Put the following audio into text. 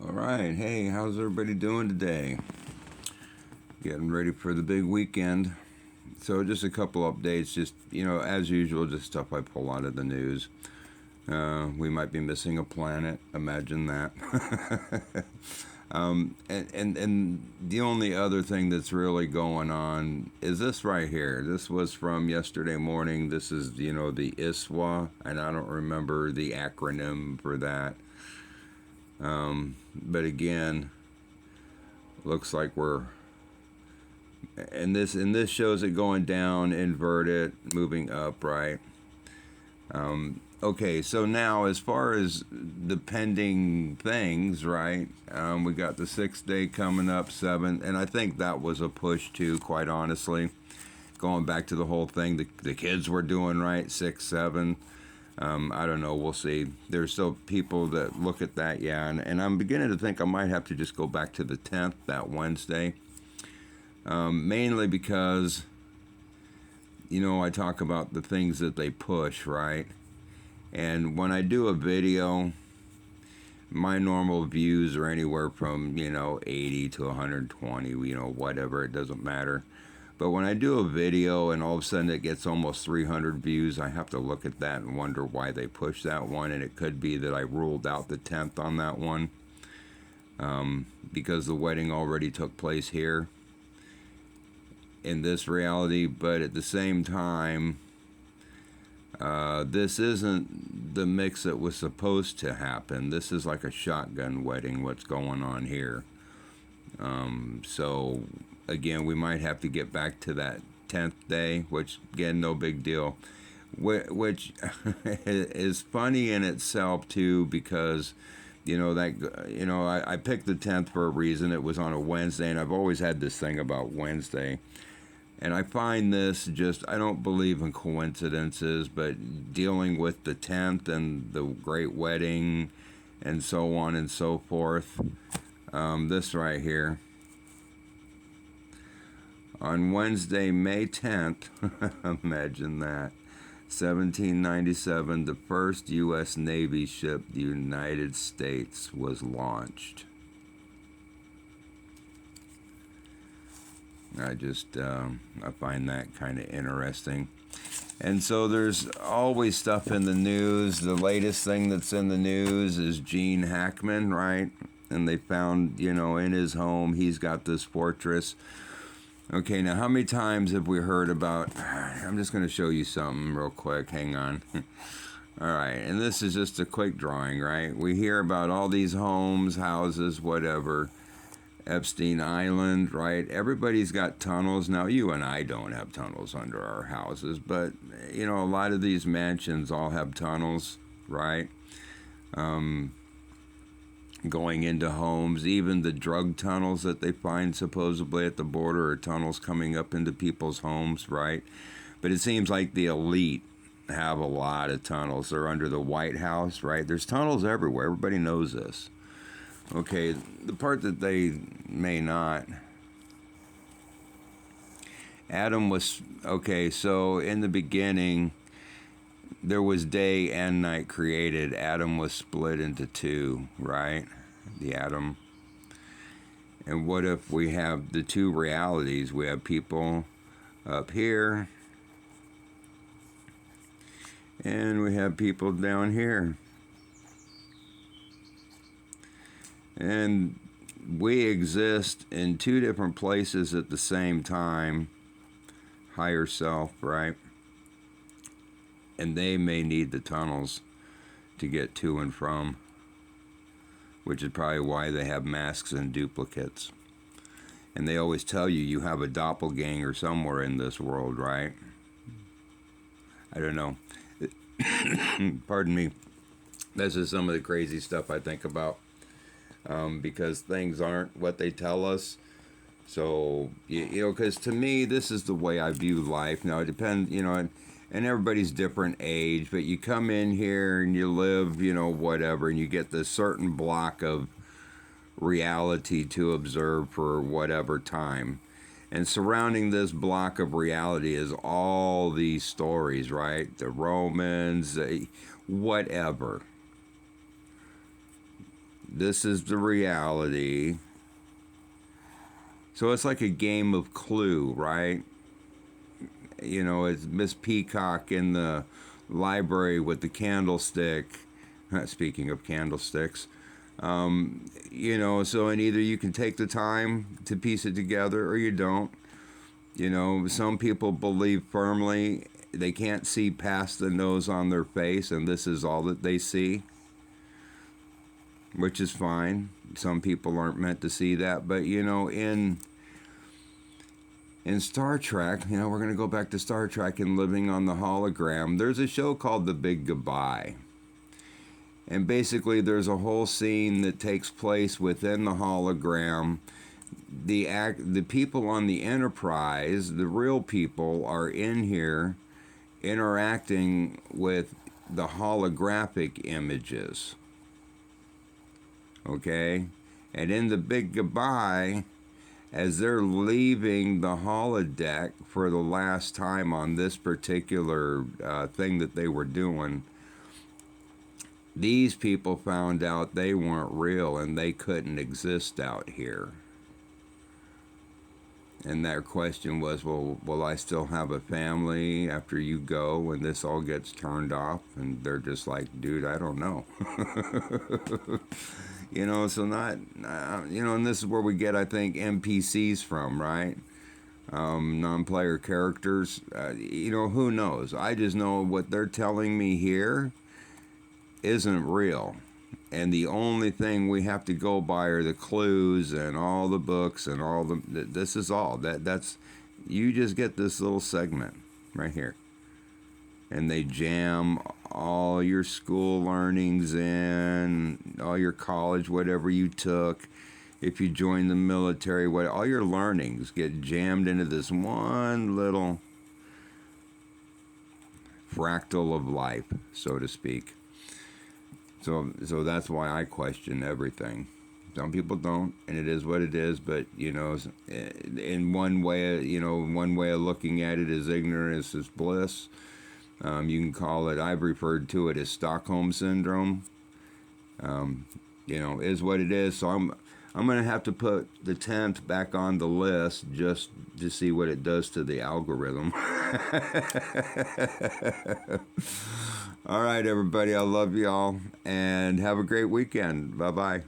All right. Hey, how's everybody doing today? Getting ready for the big weekend. So, just a couple updates. Just, as usual, just stuff I pull out of the news. We might be missing a planet. Imagine that. And the only other thing that's really going on is this right here. This was from yesterday morning. This is, the ISWA, and I don't remember the acronym for that. But again, looks like we're and this shows it going down, invert it, moving up, right? Okay, so now as far as the pending things, right? We got the 6th day coming up, 7th, and I think that was a push too, quite honestly. Going back to the whole thing the kids were doing, right? 6, 7. I don't know. We'll see. There's still people that look at that, yeah, and I'm beginning to think I might have to just go back to the 10th, that Wednesday. Mainly because, I talk about the things that they push, right? And when I do a video, my normal views are anywhere from, 80 to 120, whatever, it doesn't matter. But when I do a video and all of a sudden it gets almost 300 views, I have to look at that and wonder why they pushed that one. And it could be that I ruled out the 10th on that one because the wedding already took place here in this reality. But at the same time, this isn't the mix that was supposed to happen. This is like a shotgun wedding, what's going on here. So, again, we might have to get back to that 10th day, which, again, no big deal. Which is funny in itself, too, because, I picked the 10th for a reason. It was on a Wednesday, and I've always had this thing about Wednesday. And I find this just, I don't believe in coincidences, but dealing with the 10th and the great wedding and so on and so forth. This right here. On Wednesday, May 10th, imagine that, 1797, the first U.S. Navy ship, the United States, was launched. I find that kind of interesting. And so there's always stuff in the news. The latest thing that's in the news is Gene Hackman, right? And they found, in his home, he's got this fortress. Okay, now how many times have we heard about... I'm just going to show you something real quick. Hang on. All right, and this is just a quick drawing, right? We hear about all these homes, houses, whatever. Epstein Island, right? Everybody's got tunnels. Now, you and I don't have tunnels under our houses, but, a lot of these mansions all have tunnels, right? Going into homes. Even the drug tunnels that they find supposedly at the border are tunnels coming up into people's homes, right? But it seems like the elite have a lot of tunnels. They're under the White House, right? There's tunnels everywhere. Everybody knows this. Okay, the part that they may not. Adam was, okay, so in the beginning, there was day and night created. Adam was split into two, right? The atom. And what if we have the two realities? We have people up here, and we have people down here. And we exist in two different places at the same time. Higher self, right? And they may need the tunnels to get to and from, which is probably why they have masks and duplicates. And they always tell you you have a doppelganger somewhere in this world, right? I don't know. Pardon me. This is some of the crazy stuff I think about. Because things aren't what they tell us. So, because to me, this is the way I view life. Now, it depends, and everybody's different age, but you come in here and you live, whatever, and you get this certain block of reality to observe for whatever time. And surrounding this block of reality is all these stories, right? The Romans, whatever. this is the reality. So it's like a game of Clue, right? You know, it's Miss Peacock in the library with the candlestick. Speaking of candlesticks, you know, so and either you can take the time to piece it together or you don't. You know, some people believe firmly they can't see past the nose on their face, and this is all that they see, which is fine. Some people aren't meant to see that, but you know, in Star Trek, you know, we're going to go back to Star Trek and living on the hologram. There's a show called The Big Goodbye. And basically, there's a whole scene that takes place within the hologram. The people on the Enterprise, the real people, are in here interacting with the holographic images. Okay? And in The Big Goodbye, as they're leaving the holodeck for the last time on this particular thing that they were doing, these people found out they weren't real and they couldn't exist out here. And their question was, well, will I still have a family after you go when this all gets turned off? And they're just like, dude, I don't know. You know, so not, you know, and this is where we get, I think, NPCs from, right? Non-player characters. You know, who knows? I just know what they're telling me here isn't real. And the only thing we have to go by are the clues and all the books and all the, this is all. That's, you just get this little segment right here. And they jam all your school learnings in, all your college, whatever you took. If you join the military, all your learnings get jammed into this one little fractal of life, so to speak. So that's why I question everything. Some people don't, and it is what it is. But you know, in one way, you know, one way of looking at it is ignorance is bliss. You can call it. I've referred to it as Stockholm syndrome. You know, is what it is. So I'm gonna have to put the 10th back on the list just to see what it does to the algorithm. All right, everybody. I love y'all, and have a great weekend. Bye-bye.